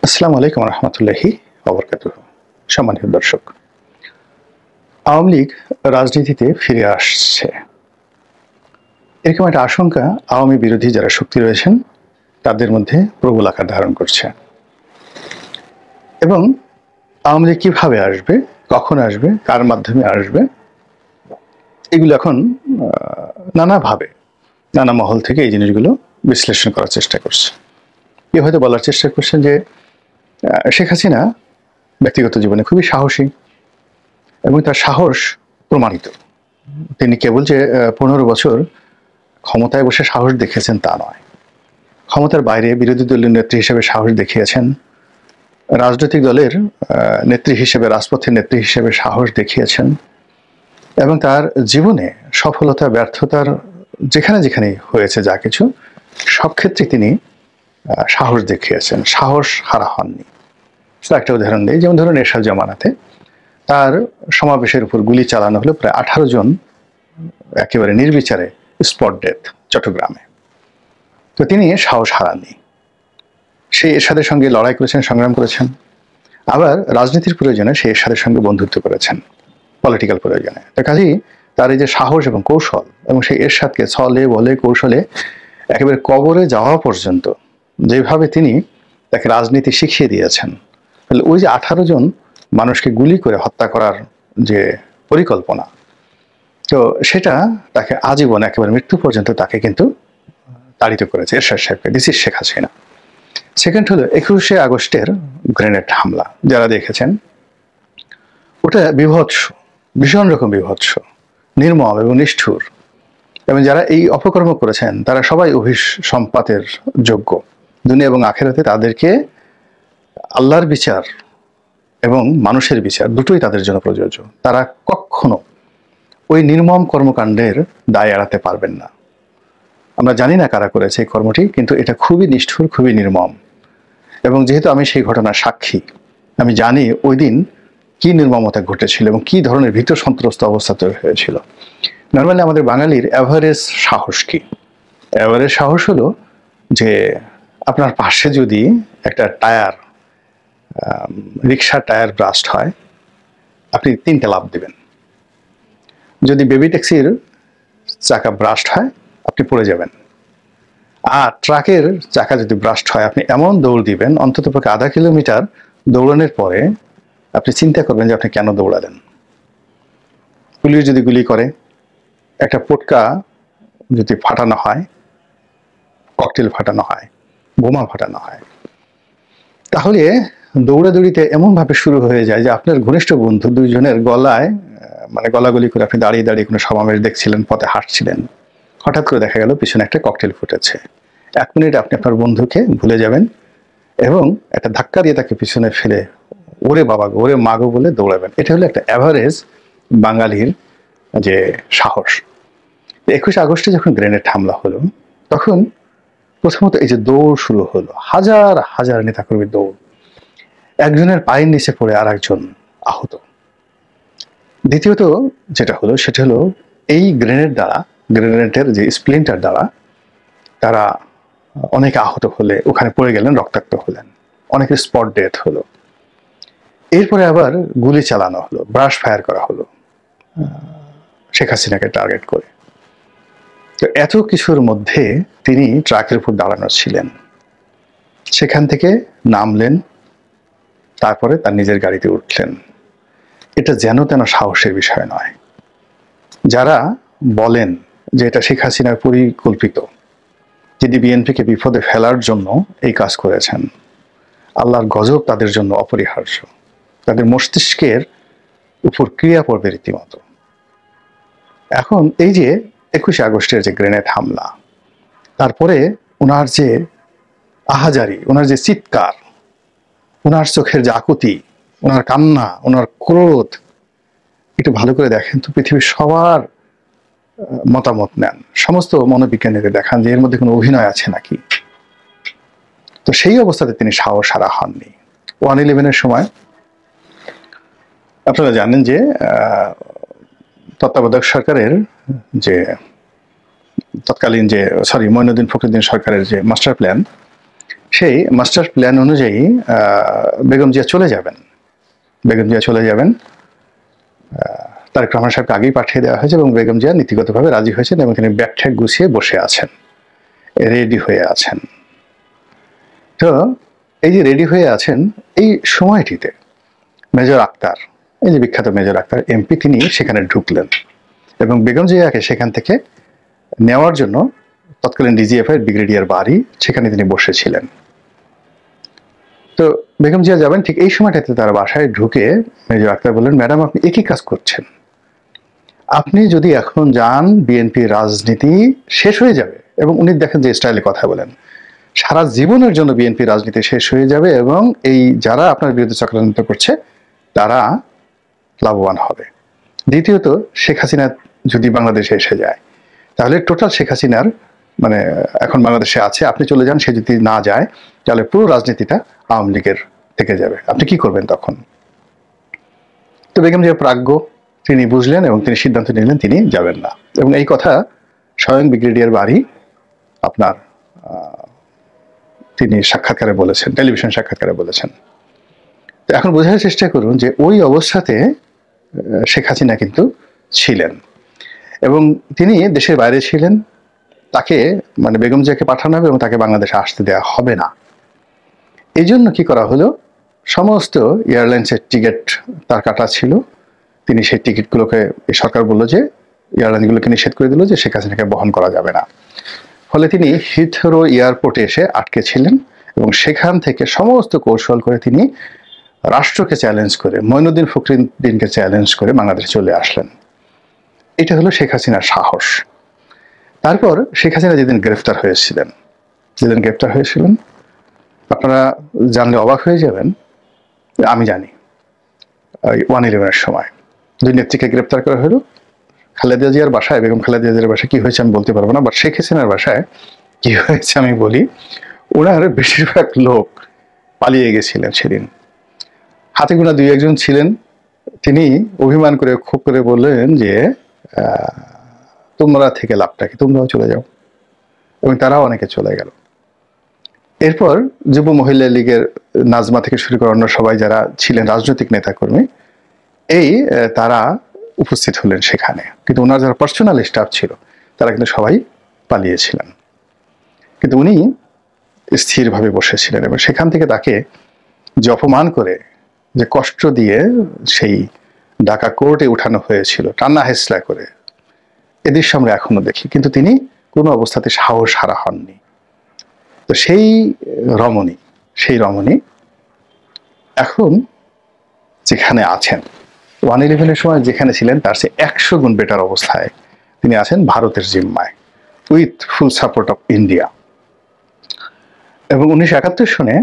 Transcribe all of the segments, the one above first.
আসসালামু আলাইকুম রহমতুল্লাহি ওয়া বারাকাতুহু। সম্মানিত দর্শক, আওয়ামী লীগ রাজনীতিতে ফিরে আসছে, এরকম একটা আশঙ্কা আওয়ামী বিরোধী যারা শক্তি রয়েছেন তাদের মধ্যে প্রবল আকার ধারণ করছে। এবং আওয়ামী লীগ কিভাবে আসবে, কখন আসবে, কার মাধ্যমে আসবে, এগুলো এখন নানাভাবে নানা মহল থেকে এই জিনিসগুলো বিশ্লেষণ করার চেষ্টা করছে। কেউ হয়তো বলার চেষ্টা করছেন যে শেখ হাসিনা ব্যক্তিগত জীবনে খুবই সাহসী এবং তার সাহস প্রমাণিত। তিনি কেবল যে 15 বছর ক্ষমতায় বসে সাহস দেখিয়েছেন তা নয়, ক্ষমতার বাইরে বিরোধী দলীয় নেত্রী হিসেবে সাহস দেখিয়েছেন, রাজনৈতিক দলের নেত্রী হিসেবে, রাজপথের নেত্রী হিসেবে সাহস দেখিয়েছেন এবং তার জীবনে সফলতা ব্যর্থতার যেখানে যেখানে হয়েছে যা কিছু সব ক্ষেত্রে তিনি সাহস দেখিয়েছেন, সাহস হারা হননি। একটা উদাহরণ দিই, যেমন ধরুন এরশাদ জামানাতে তার সমাবেশের উপর গুলি চালানো হলো, প্রায় 18 জন একেবারে নির্বিচারে স্পট ডেথ চট্টগ্রামে। তো তিনি সাহস হারাননি, সে এরশাদের সঙ্গে লড়াই করেছেন, সংগ্রাম করেছেন, আবার রাজনীতির প্রয়োজনে সে এরশাদের সঙ্গে বন্ধুত্ব করেছেন, পলিটিক্যাল প্রয়োজনে। তো কাজেই তার এই যে সাহস এবং কৌশল, এবং সেই এরশাদকে ছলে বলে কৌশলে একেবারে কবরে যাওয়া পর্যন্ত যেভাবে তিনি তাকে রাজনীতি শিখিয়ে দিয়েছেন, তাহলে ওই যে 18 জন মানুষকে গুলি করে হত্যা করার যে পরিকল্পনা, তো সেটা তাকে আজীবন একেবারে মৃত্যু পর্যন্ত তাকে কিন্তু তাড়িত করেছে এরশাদ সাহেবকে। This is Sheikh Hasina. Second হলো 21শে আগস্টের গ্রেনেড হামলা, যারা দেখেছেন ওটা বিভৎস, ভীষণ রকম বিভৎস, নির্মম এবং নিষ্ঠুর, এবং যারা এই অপকর্ম করেছেন তারা সবাই অভিসম্পাতের যোগ্য। দুনিয়া এবং আখেরাতে তাদেরকে আল্লাহর বিচার এবং মানুষের বিচার দুটোই তাদের জন্য প্রযোজ্য। তারা কখনো ওই নির্মম কর্মকাণ্ডের দায় এড়াতে পারবেন না। আমরা জানি না কারা করেছে এই কর্মটি, কিন্তু এটা খুবই নিষ্ঠুর, খুবই নির্মম। এবং যেহেতু আমি সেই ঘটনার সাক্ষী, আমি জানি ওই দিন কি নির্মমতা ঘটেছিল এবং কি ধরনের ভীত সন্ত্রস্ত অবস্থা তৈরি হয়েছিল। নর্মালি আমাদের বাঙালির অ্যাভারেজ সাহস কি? অ্যাভারেজ সাহস হলো যে আপনার পাশে যদি একটা টায়ার, রিক্সার টায়ার ব্রাস্ট হয়, আপনি 3টে লাফ দিবেন। যদি বেবি ট্যাক্সির চাকা ব্রাস্ট হয়, আপনি পড়ে যাবেন। আর ট্রাকের চাকা যদি ব্রাস্ট হয়, আপনি এমন দৌড় দিবেন, অন্ততপক্ষে আধা কিলোমিটার দৌড়ানোর পরে আপনি চিন্তা করবেন যে আপনি কেন দৌড়ালেন। পুলিশ যদি গুলি করে, একটা পটকা যদি ফাটানো হয়, ককটেল ফাটানো হয়, বোমা ফাটানো হয়, তাহলে দৌড়াদৌড়িতে এমনভাবে শুরু হয়ে যায় যে আপনার ঘনিষ্ঠ বন্ধু দুইজনের গলায়, মানে গলাগলি করে আপনি দাঁড়িয়ে দাঁড়িয়ে কোনো সমাবেশ দেখছিলেন, পথে হাঁটছিলেন, হঠাৎ করে দেখা গেল পিছনে একটা ককটেল ফুটেছে। 1 মিনিট আপনি আপনার বন্ধুকে ভুলে যাবেন এবং একটা ধাক্কা দিয়ে তাকে পিছনে ফেলে ওরে বাবা গো, ওরে মা গো বলে দৌড়াবেন। এটা হলো একটা অ্যাভারেজ বাঙালির যে সাহস। 21 আগস্টে যখন গ্রেনেড হামলা হলো, তখন প্রথমত এই যে দৌড় শুরু হলো, হাজার হাজার নেতাকর্মীর দৌড়, একজনের পায়ের নিচে পড়ে আর একজন আহত। দ্বিতীয়ত যেটা হলো সেটা হলো এই গ্রেনেডের যে স্প্লিন্টার দ্বারা তারা অনেকে আহত হলে ওখানে পড়ে গেলেন, রক্তাক্ত হলেন, অনেকের স্পট ডেথ হলো। এরপরে আবার গুলি চালানো হলো, ব্রাশ ফায়ার করা হলো শেখ হাসিনাকে টার্গেট করে। তো এত কিছুর মধ্যে তিনি ট্রাকের উপর দাঁড়ানো ছিলেন, সেখান থেকে নামলেন, তারপরে তার নিজের গাড়িতে উঠলেন। এটা যেন তেন সাহসের বিষয় নয়। যারা বলেন যে এটা শেখ হাসিনার পরিকল্পিত, যিনি বিএনপিকে বিপদে ফেলার জন্য এই কাজ করেছেন, আল্লাহর গজব তাদের জন্য অপরিহার্য, তাদের মস্তিষ্কের উপর ক্রিয়া পড়বে রীতিমতো। এখন এই যে 21 আগস্টের যে গ্রেনেড হামলা, তারপরে ওনার যে আহাজারি, ওনার যে চিৎকার, ওনার চোখের যে আকুতি, ওনার কান্না, ওনার ক্রোধ, একটু ভালো করে দেখেন তো, পৃথিবীর সবার মতামত নেন, সমস্ত মনোবিজ্ঞানীদের দেখান যে এর মধ্যে কোনো অভিনয় আছে নাকি। তো সেই অবস্থাতে তিনি সাহস হারা হননি। 1/11-এর সময় আপনারা জানেন যে তত্ত্বাবধায়ক সরকারের যে তৎকালীন যে মঈনুদ্দিন ফখরুদ্দিন সরকারের যে মাস্টার প্ল্যান, সেই মাস্টার প্ল্যান অনুযায়ী বেগম জিয়া চলে যাবেন। বেগম জিয়া চলে যাবেন, তারেক রহমান সাহেবকে আগেই পাঠিয়ে দেওয়া হয়েছে এবং বেগম জিয়া নীতিগতভাবে রাজি হয়েছেন এবং তিনি ব্যাগ ঠ্যাগ গুছিয়ে বসে আছেন, রেডি হয়ে আছেন। তো এই যে রেডি হয়ে আছেন, এই সময়টিতে মেজর আক্তার, এই যে বিখ্যাত মেজর আক্তার এমপি, তিনি সেখানে ঢুকলেন এবং বেগম জিয়াকে সেখান থেকে নেওয়ার জন্য তৎকালীন ডিজিএফআই ব্রিগেডিয়ার বাড়ি, সেখানে তিনি বসেছিলেন। তো বেগম জিয়া যাবেন, ঠিক এই সময়টাতে তার বাসায় ঢুকে মেজর আক্তার বললেন, ম্যাডাম আপনি একই কাজ করছেন, আপনি যদি এখন যান বিএনপির রাজনীতি শেষ হয়ে যাবে। এবং উনি দেখেন যে স্টাইলে কথা বলেন, সারা জীবনের জন্য বিএনপি রাজনীতি শেষ হয়ে যাবে এবং এই যারা আপনার বিরুদ্ধে চক্রান্ত করছে তারা লাভবান হবে। দ্বিতীয়ত, শেখ হাসিনা যদি বাংলাদেশে এসে যায় তাহলে টোটাল শেখ হাসিনার মানে এখন বাংলাদেশে আছে, আপনি চলে যান, সে যদি না যায় তাহলে পুরো রাজনীতিটা আওয়ামী লীগের থেকে যাবে, আপনি কি করবেন তখন? তো বেগম জিয়া প্রাজ্ঞ, তিনি বুঝলেন এবং তিনি সিদ্ধান্ত নিলেন তিনি যাবেন না। এবং এই কথা স্বয়ং ব্রিগেডিয়ার বাড়ি আপনার তিনি সাক্ষাৎকারে বলেছেন, টেলিভিশন সাক্ষাৎকারে বলেছেন। তো এখন বোঝার চেষ্টা করুন যে ওই অবস্থাতে শেখ হাসিনা কিন্তু ছিলেন এবং তিনি দেশের বাইরে ছিলেন, তাকে মানে বেগম জিয়াকে পাঠানো হবে এবং তাকে বাংলাদেশে আসতে দেওয়া হবে না। এই জন্য কি করা হলো, সমস্ত এয়ারলাইন্সের টিকিট তার কাটা ছিল, তিনি সেই টিকিটগুলোকে সরকার বললো যে এয়ারলাইনগুলোকে নিষেধ করে দিল যে শেখ হাসিনাকে বহন করা যাবে না। ফলে তিনি হিথরো এয়ারপোর্টে এসে আটকে ছিলেন এবং সেখান থেকে সমস্ত কৌশল করে তিনি রাষ্ট্রকে চ্যালেঞ্জ করে, মঈনুদ্দিন ফখরুদ্দিনকে চ্যালেঞ্জ করে বাংলাদেশে চলে আসলেন। এটা হলো শেখ হাসিনার সাহস। তারপর শেখ হাসিনা যেদিন গ্রেফতার হয়েছিলেন, আপনারা জানলে অবাক হয়ে যাবেন, আমি জানি 1/11-এর সময় দুই নেত্রীকে গ্রেফতার করা হলো। খালেদা জিয়ার বাসায়, বেগম খালেদা জিয়ার বাসায় কি হয়েছে আমি বলতে পারবো না, বাট শেখ হাসিনার বাসায় কি হয়েছে আমি বলি। ওনার বেশিরভাগ লোক পালিয়ে গেছিলেন সেদিন, হাতে গোনা 2-1 ছিলেন। তিনি অভিমান করে খুব করে বললেন যে তোমরা থেকে লাভটা কি, তোমরাও চলে যাও, এবং তারাও অনেকে চলে গেল। এরপর যুব মহিলা লীগের নাজমা থেকে শুরু করে অন্য সবাই যারা ছিলেন রাজনৈতিক নেতাকর্মী, এই তারা উপস্থিত হলেন সেখানে, কিন্তু ওনার যারা পার্সোনাল স্টাফ ছিল তারা কিন্তু সবাই পালিয়েছিলেন, কিন্তু উনি স্থিরভাবে বসেছিলেন এবং সেখান থেকে তাকে যে অপমান করে, যে কষ্ট দিয়ে সেই ঢাকা কোর্টে উঠানো হয়েছিল টান্না হেসলা করে, এ দৃশ্য আমরা এখনো দেখি, কিন্তু তিনি কোনো অবস্থাতে সাহস হারা হননি। তো সেই রমণী এখন যেখানে আছেন, 1/11-এর সময় যেখানে ছিলেন তার চেয়ে 100 গুণ বেটার অবস্থায় তিনি আছেন ভারতের জিম্মায়, with full support of India. এবং 1971 সনে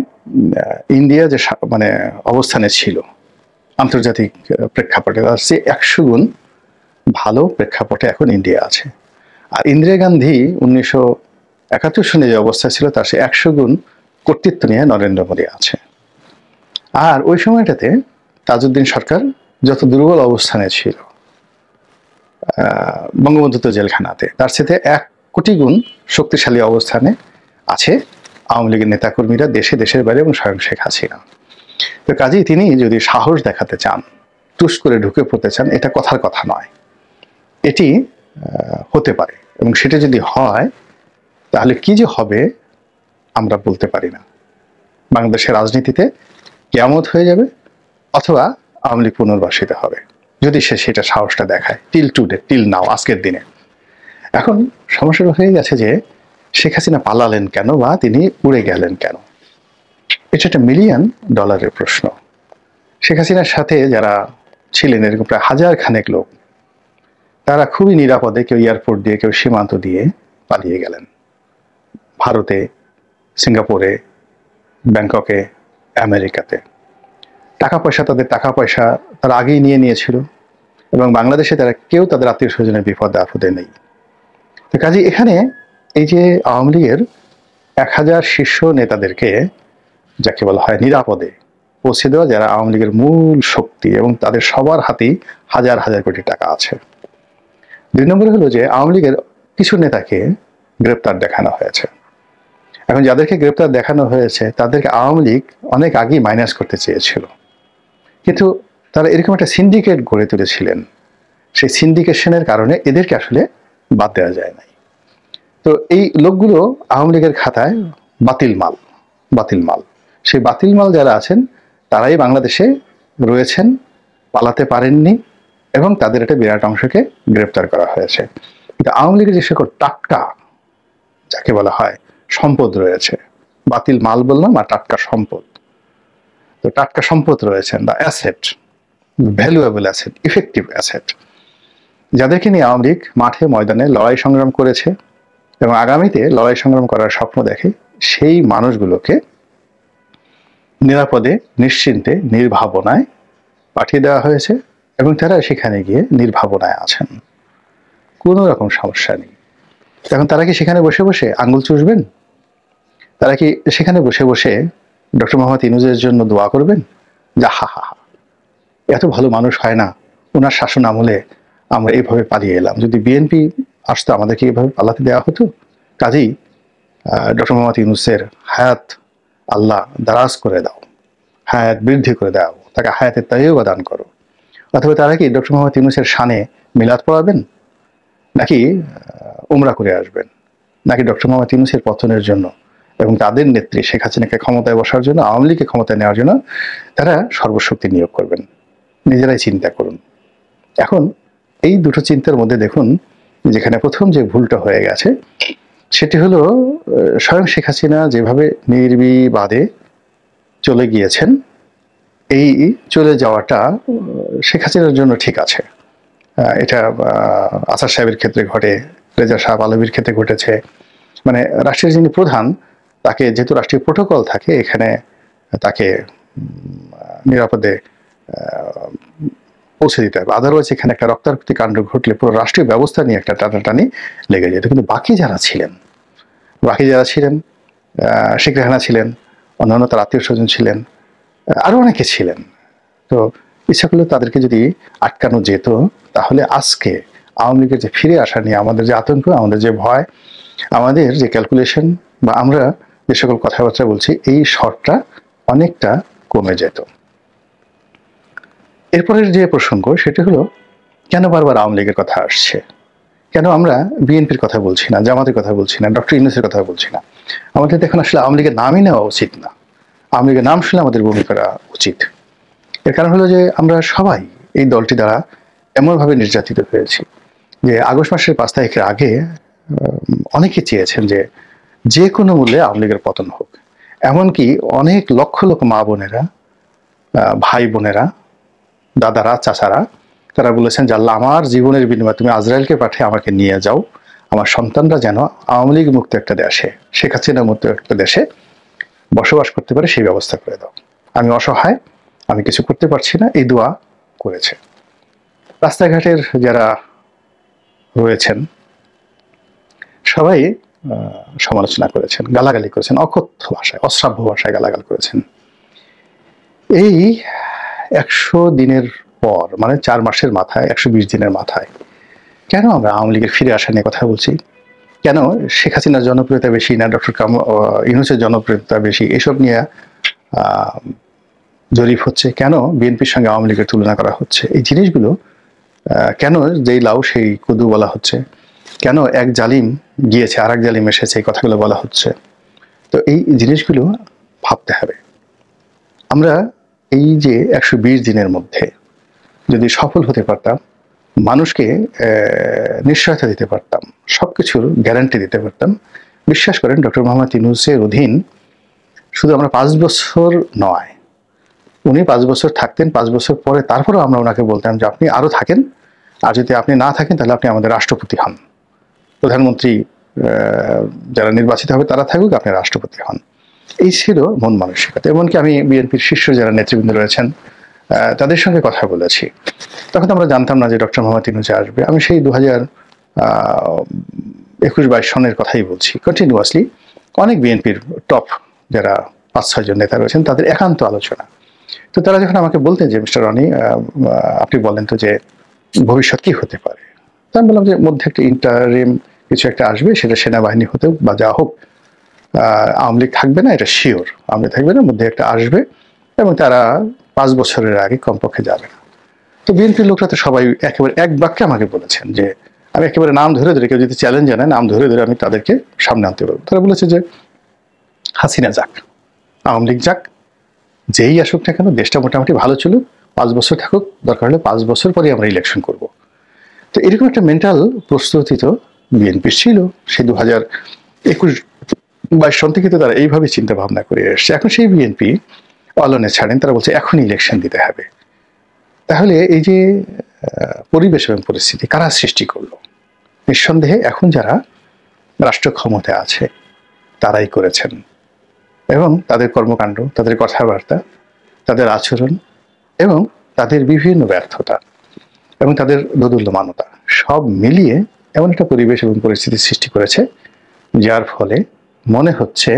ইন্ডিয়া যে মানে অবস্থানে ছিল আন্তর্জাতিক প্রেক্ষাপটে, তার চেয়ে 100 গুণ ভালো প্রেক্ষাপটে এখন ইন্ডিয়া আছে। আর ইন্দিরা গান্ধী 1971 সনে যে অবস্থা ছিল তার চেয়ে 100 গুণ কর্তৃত্ব নিয়ে নরেন্দ্র মোদী আছে। আর ওই সময়টাতে তাজউদ্দিন সরকার যত দুর্বল অবস্থানে ছিল বঙ্গবন্ধু তো জেলখানাতে, তার সাথে 1 কোটি গুণ শক্তিশালী অবস্থানে আছে আওয়ামী লীগের নেতাকর্মীরা দেশের বাইরে এবং স্বয়ং শেখ হাসিনা। তো কাজেই তিনি যদি সাহস দেখাতে চান, টুস করে ঢুকে পড়তে চান, এটা কথার কথা নয়, এটি হতে পারে। এবং সেটা যদি হয় তাহলে কি যে হবে আমরা বলতে পারি না। বাংলাদেশের রাজনীতিতে কিয়ামত হয়ে যাবে অথবা আওয়ামী লীগ পুনর্বাসিত হবে, যদি সে সেটা সাহসটা দেখায়। টিল নাও, আজকের দিনে। এখন সমস্যাটা হয়ে গেছে যে শেখ হাসিনা পালালেন কেন বা তিনি উড়ে গেলেন কেন, এটা একটা $1 মিলিয়ন প্রশ্ন। শেখ হাসিনার সাথে যারা ছিলেন এরকম প্রায় 1000 খানেক লোক, তারা খুবই নিরাপদে, কেউ এয়ারপোর্ট দিয়ে, কেউ সীমান্ত দিয়ে পালিয়ে গেলেন ভারতে, সিঙ্গাপুরে, ব্যাংককে, আমেরিকাতে। তাদের টাকা পয়সা তারা আগেই নিয়েছিল এবং বাংলাদেশে তারা কেউ তাদের আত্মীয় স্বজনের বিপদে আপদে নেই। তো কাজে এখানে এই যে আওয়ামী লীগের 1000 শীর্ষ নেতাদেরকে, যাকে বলা হয় নিরাপদে পৌঁছে দেওয়া, যারা আওয়ামী লীগের মূল শক্তি এবং তাদের সবার হাতেই হাজার হাজার কোটি টাকা আছে। 2 নম্বরে হলো যে আওয়ামী লীগের কিছু নেতাকে গ্রেপ্তার দেখানো হয়েছে। এখন যাদেরকে গ্রেপ্তার দেখানো হয়েছে তাদেরকে আওয়ামী লীগ অনেক আগেই মাইনাস করতে চেয়েছিল, কিন্তু তারা এরকম একটা সিন্ডিকেট গড়ে তুলেছিলেন, সেই সিন্ডিকেশনের কারণে এদেরকে আসলে বাদ দেওয়া যায় নাই। তো এই লোকগুলো আওয়ামী লীগের খাতায় বাতিল মাল, বাতিল মাল। সেই বাতিল মাল যারা আছেন তারাই বাংলাদেশে রয়েছেন, পালাতে পারেননি, এবং তাদের একটা বিরাট অংশকে গ্রেপ্তার করা হয়েছে। কিন্তু আওয়ামী লীগের যে সকল টাটকা, যাকে বলা হয় সম্পদ রয়েছে, বাতিল মাল বললাম আর টাটকা সম্পদ, তো টাটকা সম্পদ রয়েছেন বা asset, valuable asset, effective asset, যাদেরকে নিয়ে আওয়ামী লীগ মাঠে ময়দানে লড়াই সংগ্রাম করেছে এবং আগামীতে লড়াই সংগ্রাম করার স্বপ্ন দেখে, সেই মানুষগুলোকে নিরাপদে, নিশ্চিন্তে, নির্ভাবনায় পাঠিয়ে দেওয়া হয়েছে এবং তারা সেখানে গিয়ে নির্ভাবনায় আছেন, কোনো রকম সমস্যা নেই। এখন তারা কি সেখানে বসে বসে আঙ্গুল চুষবেন? তারা কি সেখানে বসে বসে ডক্টর মোহাম্মদ ইউনূসের জন্য দোয়া করবেন? যা হা হা হা, এত ভালো মানুষ হয় না, ওনার শাসন আমলে আমরা এইভাবে পালিয়ে এলাম, যদি বিএনপি আসতো আমাদেরকে এইভাবে পালাতে দেওয়া হতো। কাজেই ডক্টর মোহাম্মদ ইউনূসের হায়াত আল্লাহ দারাজ করে দাও, হায়াত বৃদ্ধি করে দাও, তাকে হায়াতের তাইয়্যিবা দান করো। অথবা তারা কি ডক্টর মোহাম্মদ ইউনূসের শানে মিলাদ পড়াবেন, নাকি উমরা করে আসবেন, নাকি ডক্টর মোহাম্মদ ইউনূসের পতনের জন্য এবং তাদের নেত্রী শেখ হাসিনাকে ক্ষমতায় বসার জন্য, আওয়ামী লীগকে ক্ষমতায় নেওয়ার জন্য তারা সর্বশক্তি নিয়োগ করবেন? নিজেরাই চিন্তা করুন। এখন এই দুটো চিন্তার মধ্যে দেখুন, যেখানে প্রথম যে ভুলটা হয়ে গেছে সেটি হলো স্বয়ং শেখ হাসিনা যেভাবে নির্বিবাদে চলে গিয়েছেন, এই চলে যাওয়াটা শেখ হাসিনার জন্য ঠিক আছে। এটা আসাদ সাহেবের ক্ষেত্রে ঘটে, রেজা শাহ পালভির ক্ষেত্রে ঘটেছে। মানে রাষ্ট্রের যিনি প্রধান, তাকে যেহেতু রাষ্ট্রীয় প্রোটোকল থাকে, এখানে তাকে নিরাপদে পৌঁছে দিতে হবে, আদারওয়াইজ এখানে একটা রক্তারক্তি কাণ্ড ঘটলে পুরো রাষ্ট্রীয় ব্যবস্থা নিয়ে একটা টানাটানি লেগে যেত। কিন্তু বাকি যারা ছিলেন, শেখ রেহানা ছিলেন, অন্যান্য তার আত্মীয় স্বজন ছিলেন, আরো অনেকে ছিলেন, তো ইচ্ছা করলে তাদেরকে যদি আটকানো যেত, তাহলে আজকে আওয়ামী লীগের যে ফিরে আসা নিয়ে আমাদের যে আতঙ্ক, আমাদের যে ভয়, আমাদের যে ক্যালকুলেশন, বা আমরা যে সকল কথাবার্তা বলছি, এই শর্টটা অনেকটা কমে যেত। এরপরের যে প্রসঙ্গ সেটি হলো, কেন বারবার আওয়ামী লীগের কথা আসছে, কেন আমরা বিএনপির কথা বলছি না, জামাতের কথা বলছি না, ডক্টর ইউনূসের কথা বলছি না? আমাদের এখন আসলে আওয়ামী লীগের নামই নেওয়া উচিত না, আওয়ামী লীগের নাম শুনে আমাদের বমি করা উচিত। এর কারণ হলো যে আমরা সবাই এই দলটি দ্বারা এমনভাবে নির্যাতিত হয়েছি যে আগস্ট মাসের 5 তারিখের আগে অনেকে চেয়েছেন যে যে কোনো মূল্যে আওয়ামী লীগের পতন হোক। এমনকি অনেক লক্ষ লক্ষ মা বোনেরা, ভাই বোনেরা, দাদারা, চাচারা, তারা বলেছেন যে আল্লাহ, আমার জীবনের বিনিময়ে তুমি আজরাইলকে পাঠিয়ে আমাকে নিয়ে যাও, আমার সন্তানরা যেন আওয়ামী লীগ মুক্ত একটা দেশে, শেখ হাসিনা মুক্ত একটা দেশে বসবাস করতে পারে, সেই ব্যবস্থা করে দাও। আমি অসহায়, আমি কিছু করতে পারছি না, এই দোয়া করেছে। রাস্তাঘাটের যারা রয়েছেন সবাই সমালোচনা করেছেন, গালাগালি করেছেন, অকথ্য ভাষায়, অশ্রাব্য ভাষায় গালাগাল করেছেন। এই 100 দিনের পর, মানে 4 মাসের মাথায়, 120 দিনের মাথায় কেন আমরা আওয়ামী লীগের ফিরে আসা নিয়ে কথা বলছি? কেন শেখ হাসিনার জনপ্রিয়তা বেশি না ডক্টর ইউনূসের জনপ্রিয়তা বেশি, এসব নিয়ে জরিপ হচ্ছে? কেন বিএনপির সঙ্গে আওয়ামী লীগের তুলনা করা হচ্ছে? এই জিনিসগুলো কেন যেই লাউ সেই কদু বলা হচ্ছে? কেন এক জালিম গিয়েছে আর এক জালিম এসেছে, এই কথাগুলো বলা হচ্ছে? তো এই জিনিসগুলো ভাবতে হবে। আমরা এই যে 120 দিনের মধ্যে যদি সফল হতে পারতাম, মানুষকে নিশ্চয়তা দিতে পারতাম, সবকিছুর গ্যারান্টি দিতে পারতাম, বিশ্বাস করেন ডক্টর মোহাম্মদ ইউনূসের অধীন শুধু আমরা 5 বছর নয়, উনি 5 বছর থাকতেন, 5 বছর পরে তারপরেও আমরা ওনাকে বলতাম যে আপনি আরো থাকেন, আর যদি আপনি না থাকেন তাহলে আপনি আমাদের রাষ্ট্রপতি হন, প্রধানমন্ত্রী যারা নির্বাচিত হবে তারা থাকুক, আপনি রাষ্ট্রপতি হন। এই ছিল মন মানসিকতা। এমনকি আমি বিএনপির শীর্ষ যারা নেতৃবৃন্দ রয়েছেন তাদের সঙ্গে কথা বলেছি, তখন আমরা জানতাম না যে ডক্টর মোহাম্মদ ইউনূস আসবে। আমি সেই 2021-22 সনের কথাই বলছি। কন্টিনিউয়াসলি অনেক বিএনপির টপ যারা 5-6 জন নেতা রয়েছেন তাদের একান্ত আলোচনা। তো তারা যখন আমাকে বলতেন যে মিস্টার রনি, আপনি বলেন তো যে ভবিষ্যৎ কি হতে পারে, তা আমি বললাম যে মধ্যে একটা ইন্টারিম কিছু একটা আসবে, সেটা সেনাবাহিনী হতে বা যা হোক, আওয়ামী লীগ থাকবে না, এটা শিওর। আওয়ামী লীগ থাকবে না, মধ্যে একটা আসবে এবং তারা 5 বছরের আগে কমপক্ষে যাবে না। তো বিএনপির লোকরা তো সবাই একেবারে এক বাক্যে আমাকে বলেছেন যে, আমি একেবারে নাম ধরে ধরে, কেউ যদি চ্যালেঞ্জ জানায় নাম ধরে ধরে আমি তাদেরকে সামনে আনতে পারবো। তারা বলেছে যে হাসিনা যাক, আওয়ামী লীগ যাক, যেই আসুক না কেন, দেশটা মোটামুটি ভালো ছিল, 5 বছর থাকুক, দরকার হলে 5 বছর পরে আমরা ইলেকশন করব। তো এরকম একটা মেন্টাল প্রস্তুতি তো বিএনপির ছিল। সে 2021-22 সন থেকে তো তারা এইভাবে চিন্তা ভাবনা করে এসছে। এখন সেই বিএনপি অলনে ছাড়েন, তারা বলছে এখনই ইলেকশন দিতে হবে। তাহলে এই যে পরিবেশ এবং পরিস্থিতি কারা সৃষ্টি করলো? নিঃসন্দেহে এখন যারা রাষ্ট্র ক্ষমতায় আছে তারাই করেছেন, এবং তাদের কর্মকাণ্ড, তাদের কথাবার্তা, তাদের আচরণ এবং তাদের বিভিন্ন ব্যর্থতা এবং তাদের দোদুল্যমানতা সব মিলিয়ে এমন একটা পরিবেশ এবং পরিস্থিতি সৃষ্টি করেছে, যার ফলে মনে হচ্ছে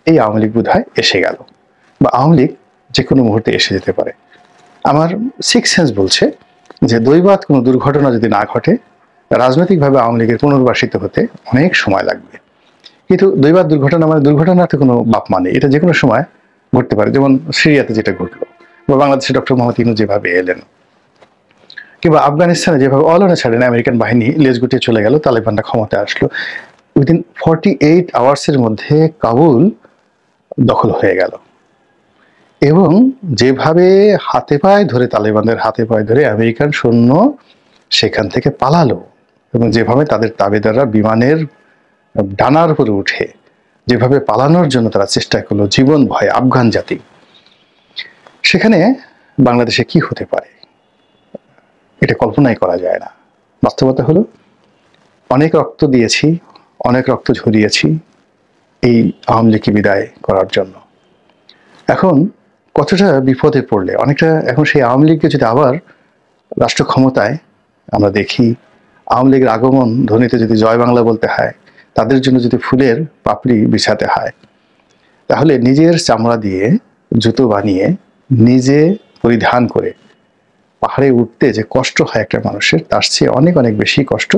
এই আওয়ামী লীগ বোধহয় এসে গেল, বা আওয়ামী লীগ যে কোনো মুহূর্তে এসে যেতে পারে। আমার সিক্স সেন্স বলছে যে দৈবাৎ কোনো দুর্ঘটনা যদি না ঘটে, রাজনৈতিকভাবে আওয়ামী লীগের পুনর্বাসিত হতে অনেক সময় লাগবে। কিন্তু দৈবাৎ দুর্ঘটনা মানে দুর্ঘটনাতে কোনো বাপ মানে, এটা যে কোনো সময় ঘটতে পারে। যেমন সিরিয়াতে যেটা ঘটলো, বা বাংলাদেশে ডক্টর মোহাম্মদ ইউনূস যেভাবে এলেন, কিংবা আফগানিস্তানে যেভাবে অলনে ছাড়েন আমেরিকান বাহিনী লেজ গুটিয়ে চলে গেল, তালেবানরা ক্ষমতায় আসলো, উইদিন 48 আওয়ার্সের মধ্যে কাবুল দখল হয়ে গেল। এবং যেভাবে হাতে পায়ে ধরে, তালেবানদের হাতে পায়ে ধরে আমেরিকান সৈন্য সেখান থেকে পালালো, এবং যেভাবে তাদের তাবেদাররা বিমানের ডানার উপরে উঠে যেভাবে পালানোর জন্য তারা চেষ্টা করলো জীবন ভয়ে, আফগান জাতি, সেখানে বাংলাদেশে কি হতে পারে এটা কল্পনাই করা যায় না। বাস্তবতা হলো অনেক রক্ত দিয়েছি, অনেক রক্ত ঝরিয়েছি এই আওয়ামী লীগকে বিদায় করার জন্য। এখন কতটা বিপদে পড়লে, অনেকটা এখন সেই আওয়ামী লীগকে যদি আবার রাষ্ট্র ক্ষমতায় আমরা দেখি, আওয়ামী লীগের আগমন ধ্বনিতে যদি জয় বাংলা বলতে হয়, তাদের জন্য যদি ফুলের পাপড়ি বিছাতে হয়, তাহলে নিজের চামড়া দিয়ে জুতো বানিয়ে নিজে পরিধান করে পাহাড়ে উঠতে যে কষ্ট হয় একটা মানুষের, তার চেয়ে অনেক অনেক বেশি কষ্ট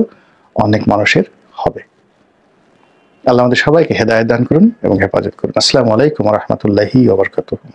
অনেক মানুষের হবে। আল্লাহ আমাদের সবাইকে হেদায়েত দান করুন এবং হেফাজত করুন। আসসালামু আলাইকুম ওয়া রাহমাতুল্লাহি ওয়া বারাকাতুহু।